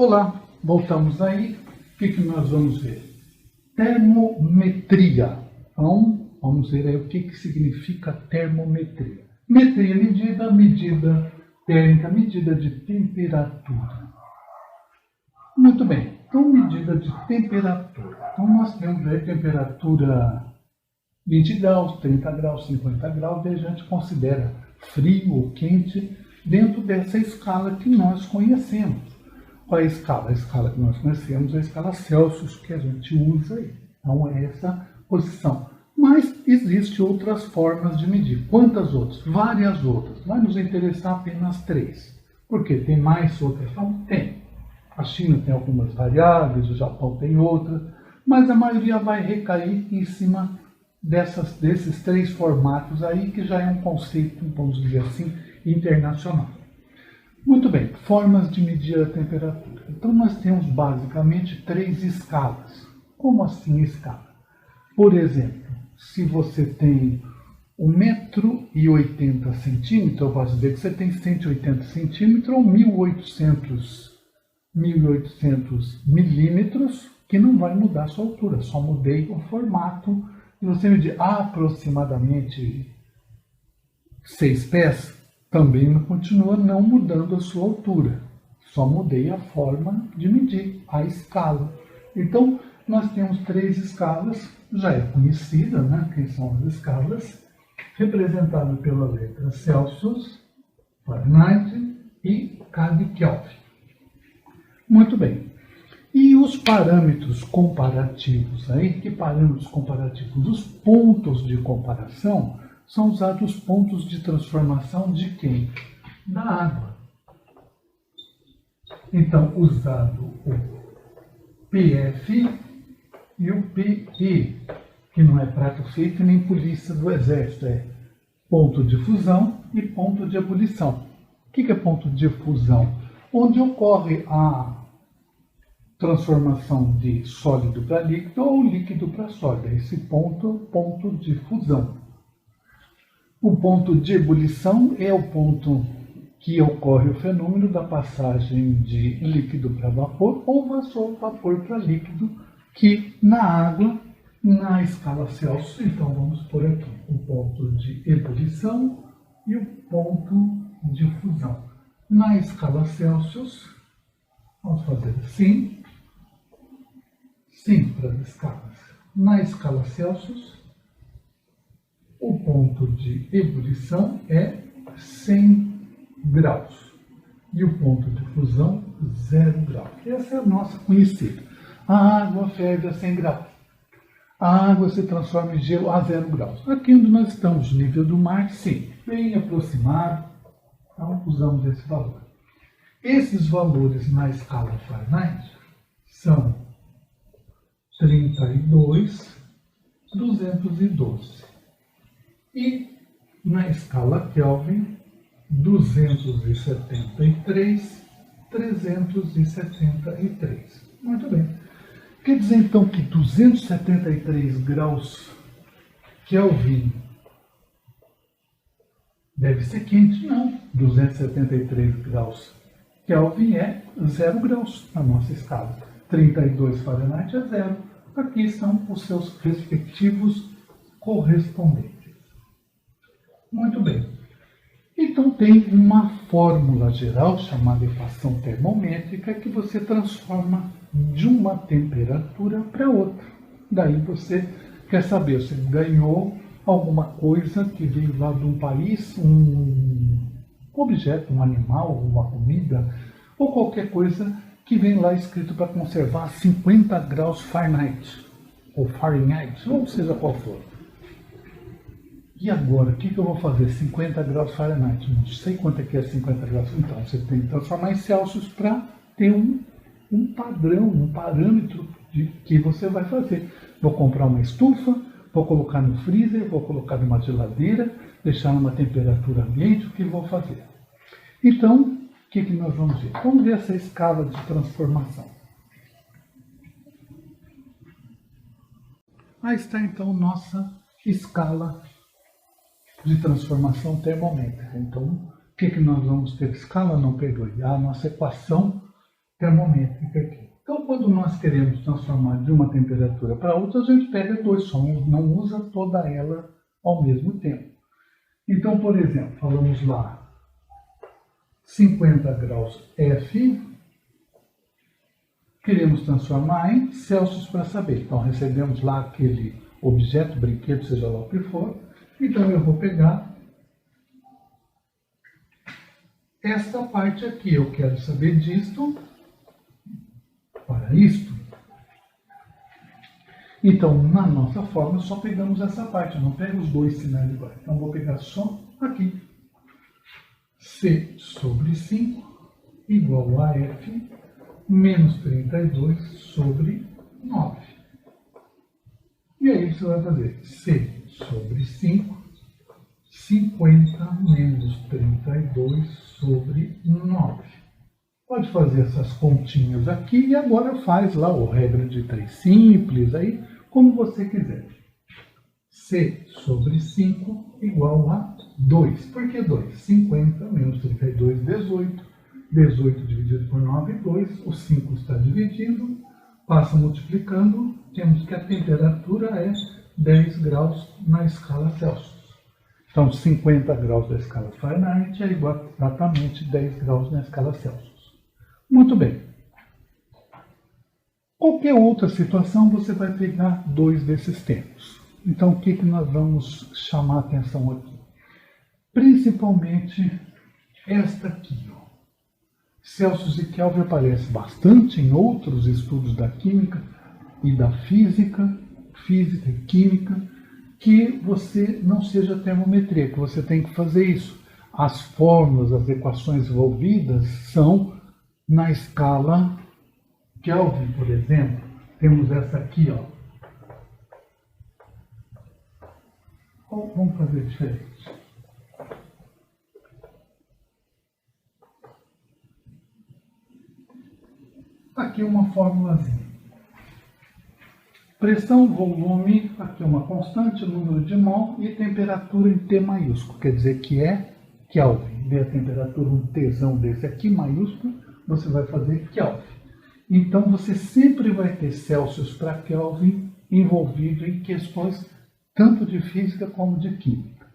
Olá, voltamos aí. O que nós vamos ver? Termometria. Então, vamos ver aí o que significa termometria. Metria, medida térmica, medida de temperatura. Muito bem, então medida de temperatura. Então nós temos aí temperatura 20 graus, 30 graus, 50 graus, e a gente considera frio ou quente dentro dessa escala que nós conhecemos. Qual é a escala? A escala que nós conhecemos é a escala Celsius que a gente usa aí. Então é essa posição. Mas existem outras formas de medir. Quantas outras? Várias outras. Vai nos interessar apenas 3. Por quê? Tem mais outras? Então, tem. A China tem algumas variáveis, o Japão tem outras, mas a maioria vai recair em cima desses 3 formatos aí, que já é um conceito, vamos dizer assim, internacional. Muito bem, formas de medir a temperatura. Então nós temos basicamente 3 escalas. Como assim escala? Por exemplo, se você tem 1,80 m, eu posso dizer que você tem 180 centímetros ou 1.800 milímetros, que não vai mudar a sua altura, só mudei o formato. E você medir aproximadamente 6 pés, também continua não mudando a sua altura. Só mudei a forma de medir, a escala. Então, nós temos 3 escalas, já é conhecida, né? Quem são as escalas? Representadas pela letra Celsius, Fahrenheit e Kelvin. Muito bem. E os parâmetros comparativos aí? Que parâmetros comparativos? Os pontos de comparação são usados os pontos de transformação de quem? Da água. Então, usado o PF e o PE, que não é prato feito nem polícia do exército, é ponto de fusão e ponto de ebulição. O que é ponto de fusão? Onde ocorre a transformação de sólido para líquido ou líquido para sólido. Esse ponto de fusão. O ponto de ebulição é o ponto que ocorre o fenômeno da passagem de líquido para vapor ou vapor para líquido, que na água, na escala Celsius, então vamos por aqui o ponto de ebulição e o ponto de fusão. Na escala Celsius, vamos fazer assim, sim para as escalas. Na escala Celsius, o ponto de ebulição é 100 graus e o ponto de fusão 0 graus. Essa é a nossa conhecida. A água ferve a 100 graus. A água se transforma em gelo a 0 graus. Aqui onde nós estamos, nível do mar, sim, bem aproximado. Então, usamos esse valor. Esses valores na escala Fahrenheit são 32,212. E na escala Kelvin, 273,373. Muito bem. Quer dizer então que 273 graus Kelvin deve ser quente? Não. 273 graus Kelvin é 0 graus na nossa escala. 32 Fahrenheit é 0. Aqui são os seus respectivos correspondentes. Muito bem. Então tem uma fórmula geral chamada equação termométrica que você transforma de uma temperatura para outra. Daí você quer saber se ganhou alguma coisa que veio lá de um país, um objeto, um animal, uma comida, ou qualquer coisa que vem lá escrito para conservar 50 graus Fahrenheit, ou Fahrenheit, ou seja qual for. E agora, o que eu vou fazer? 50 graus Fahrenheit. Não sei quanto é que é 50 graus. Então, você tem que transformar em Celsius para ter um padrão, um parâmetro que você vai fazer. Vou comprar uma estufa, vou colocar no freezer, vou colocar numa geladeira, deixar numa temperatura ambiente, o que vou fazer? Então, o que nós vamos ver? Vamos ver essa escala de transformação. Aí está, então, nossa escala de transformação termométrica. Então, o que nós vamos ter? Escala não, perdoe. A nossa equação termométrica aqui. Então, quando nós queremos transformar de uma temperatura para outra, a gente pega dois só, não usa toda ela ao mesmo tempo. Então, por exemplo, falamos lá 50 graus F, queremos transformar em Celsius para saber. Então, recebemos lá aquele objeto, brinquedo, seja lá o que for. Então, eu vou pegar esta parte aqui. Eu quero saber disto para isto. Então, na nossa fórmula, só pegamos essa parte. Eu não pego os dois sinais iguais. Então, vou pegar só aqui. C sobre 5 igual a F menos 32 sobre 9. E aí você vai fazer C sobre 5, 50 menos 32 sobre 9. Pode fazer essas continhas aqui e agora faz lá o regra de 3 simples, aí como você quiser. C sobre 5 igual a 2. Por que 2? 50 menos 32, 18. 18 dividido por 9, 2. O 5 está dividindo, passa multiplicando. Temos que a temperatura é 10 graus na escala Celsius. Então, 50 graus da escala Fahrenheit é igual a exatamente 10 graus na escala Celsius. Muito bem. Qualquer outra situação, você vai pegar dois desses tempos. Então, o que nós vamos chamar a atenção aqui? Principalmente esta aqui. Ó. Celsius e Kelvin aparece bastante em outros estudos da química e da física e química, que você não seja termometria, que você tem que fazer isso. As fórmulas, as equações envolvidas são na escala Kelvin, por exemplo. Temos essa aqui, ó. Ou vamos fazer diferente. Aqui uma fórmulazinha. Pressão, volume, aqui uma constante, número de mol e temperatura em T maiúsculo, quer dizer que é Kelvin. Vê a temperatura, um Tzão desse aqui maiúsculo, você vai fazer Kelvin. Então você sempre vai ter Celsius para Kelvin envolvido em questões tanto de física como de química.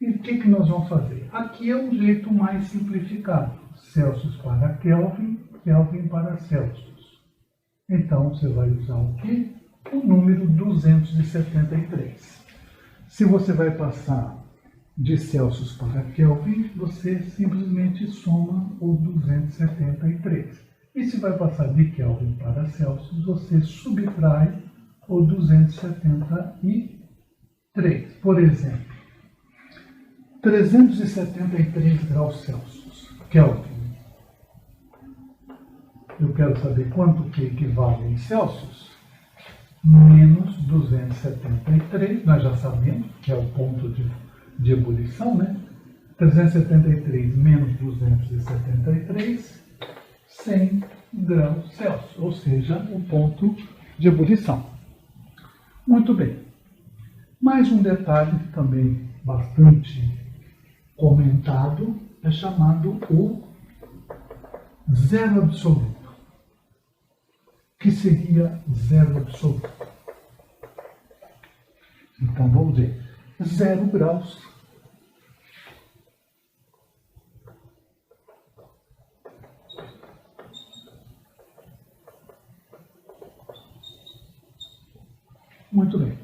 E o que nós vamos fazer? Aqui é um jeito mais simplificado. Celsius para Kelvin, Kelvin para Celsius. Então você vai usar o quê? O número 273. Se você vai passar de Celsius para Kelvin, você simplesmente soma o 273. E se vai passar de Kelvin para Celsius, você subtrai o 273. Por exemplo, 373 graus Celsius, Kelvin. Eu quero saber quanto que equivale em Celsius. Menos 273, nós já sabemos que é o ponto de ebulição, né? 373 menos 273, 100 graus Celsius, ou seja, o ponto de ebulição. Muito bem. Mais um detalhe também bastante comentado é chamado o zero absoluto. Que seria zero absoluto. Então, vamos ver. 0 graus. Muito bem.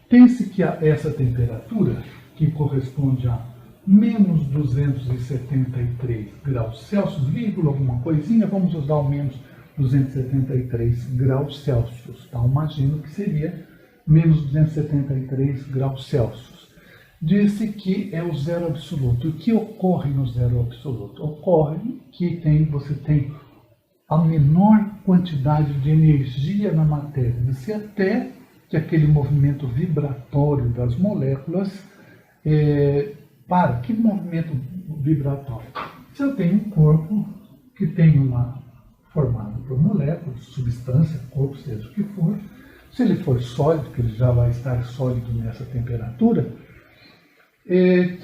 Pense que essa temperatura, que corresponde a menos 273 graus Celsius, vírgula alguma coisinha, vamos usar o menos 273 graus Celsius. Tá? Imagino que seria menos 273 graus Celsius. Disse que é o zero absoluto. O que ocorre no zero absoluto? Ocorre que você tem a menor quantidade de energia na matéria. Você até que aquele movimento vibratório das moléculas para. Que movimento vibratório? Se eu tenho um corpo que tem formado por moléculas, substância, corpo, seja o que for, se ele for sólido, que ele já vai estar sólido nessa temperatura,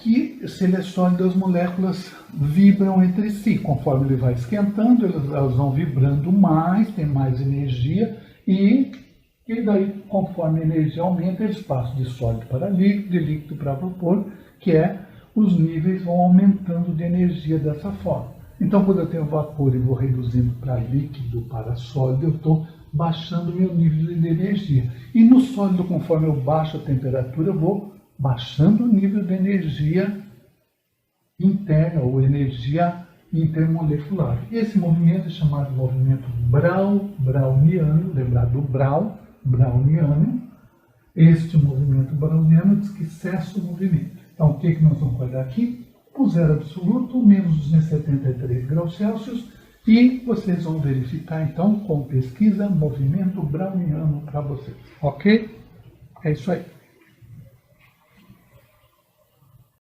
que se ele é sólido, as moléculas vibram entre si. Conforme ele vai esquentando, elas vão vibrando mais, tem mais energia, e daí, conforme a energia aumenta, eles passam de sólido para líquido, de líquido para vapor, que é, os níveis vão aumentando de energia dessa forma. Então, quando eu tenho vapor e vou reduzindo para líquido, para sólido, eu estou baixando o meu nível de energia. E no sólido, conforme eu baixo a temperatura, eu vou baixando o nível de energia interna, ou energia intermolecular. E esse movimento é chamado de movimento browniano, lembrar do browniano. Este movimento browniano diz que cessa o movimento. Então, o que nós vamos olhar aqui? O zero absoluto, menos 273 graus Celsius, e vocês vão verificar, então, com pesquisa, movimento browniano para vocês. Ok? É isso aí.